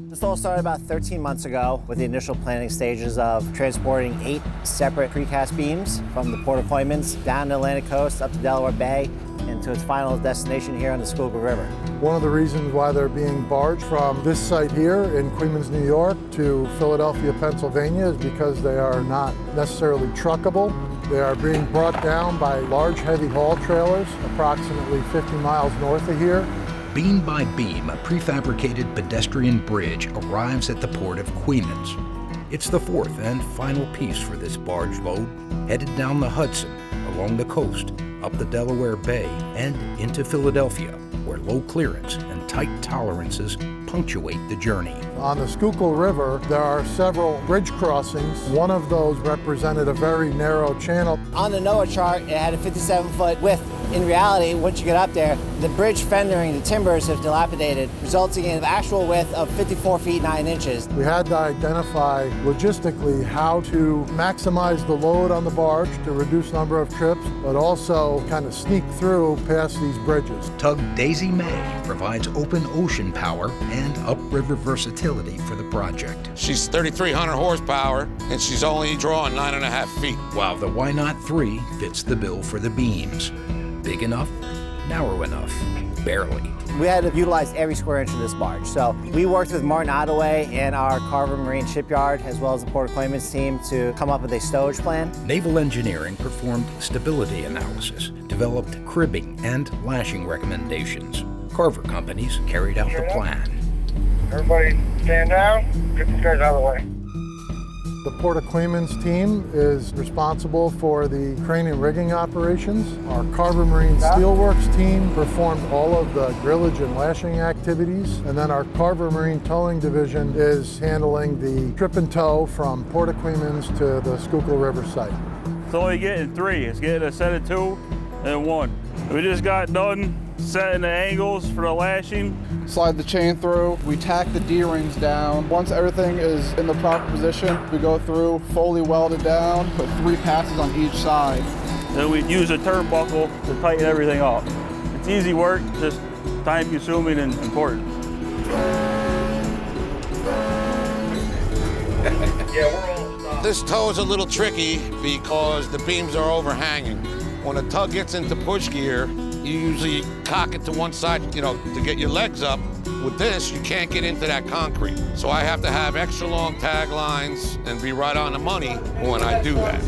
This all started about 13 months ago with the initial planning stages of transporting 8 separate precast beams from the Port of Coeymans down the Atlantic coast up to Delaware Bay and to its final destination here on the Schuylkill River. One of the reasons why they're being barged from this site here in Coeymans, New York to Philadelphia, Pennsylvania is because they are not necessarily truckable. They are being brought down by large heavy haul trailers approximately 50 miles north of here. Beam by beam, a prefabricated pedestrian bridge arrives at the Port of Coeymans. It's the fourth and final piece for this barge load, headed down the Hudson, along the coast, up the Delaware Bay, and into Philadelphia, where low clearance and tight tolerances punctuate the journey. On the Schuylkill River, there are several bridge crossings. One of those represented a very narrow channel. On the NOAA chart, it had a 57-foot width. In reality, once you get up there, the bridge fendering, the timbers have dilapidated, resulting in an actual width of 54 feet 9 inches. We had to identify logistically how to maximize the load on the barge to reduce number of trips, but also kind of sneak through past these bridges. Tug Daisy May provides open ocean power and upriver versatility for the project. She's 3,300 horsepower, and she's only drawing 9.5 feet. While the Why Not 3 fits the bill for the beams. Big enough, narrow enough, barely. We had to utilize every square inch of this barge. So we worked with Martin Ottaway and our Carver Marine Shipyard, as well as the Port of Coeymans team, to come up with a stowage plan. Naval Engineering performed stability analysis, developed cribbing and lashing recommendations. Carver Companies carried out the plan. Everybody stand down, get these guys out of the way. The Port of Coeymans team is responsible for the crane and rigging operations. Our Carver Marine Steelworks team performed all of the grillage and lashing activities. And then our Carver Marine Towing Division is handling the trip and tow from Port of Coeymans to the Schuylkill River site. It's only getting 3. It's getting a set of 2 and 1. We just got done setting the angles for the lashing. Slide the chain through, we tack the D-rings down. Once everything is in the proper position, we go through, Foley weld it down, put 3 passes on each side. Then we use a turnbuckle to tighten everything up. It's easy work, just time consuming and important. This tow is a little tricky because the beams are overhanging. When a tug gets into push gear, you usually cock it to one side, to get your legs up. With this, you can't get into that concrete. So I have to have extra long tag lines and be right on the money when I do that.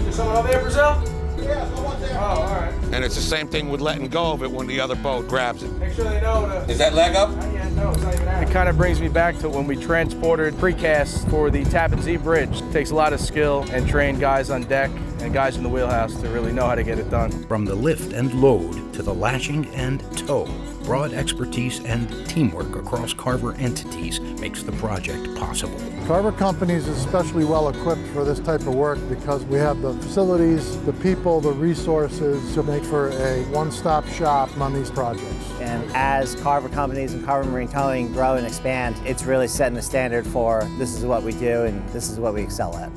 Is someone over there, Brazil? Yeah, someone's there. Oh, all right. And it's the same thing with letting go of it when the other boat grabs it. Make sure they know Is that leg up? No, it's not even out. It kind of brings me back to when we transported precast for the Tappan Zee Bridge. It takes a lot of skill and trained guys on deck and guys in the wheelhouse to really know how to get it done. From the lift and load to the lashing and tow, broad expertise and teamwork across Carver entities makes the project possible. Carver Companies is especially well equipped for this type of work because we have the facilities, the people, the resources to make for a one-stop shop on these projects. And as Carver Companies and Carver Marine Towing grow and expand, it's really setting the standard for this is what we do and this is what we excel at.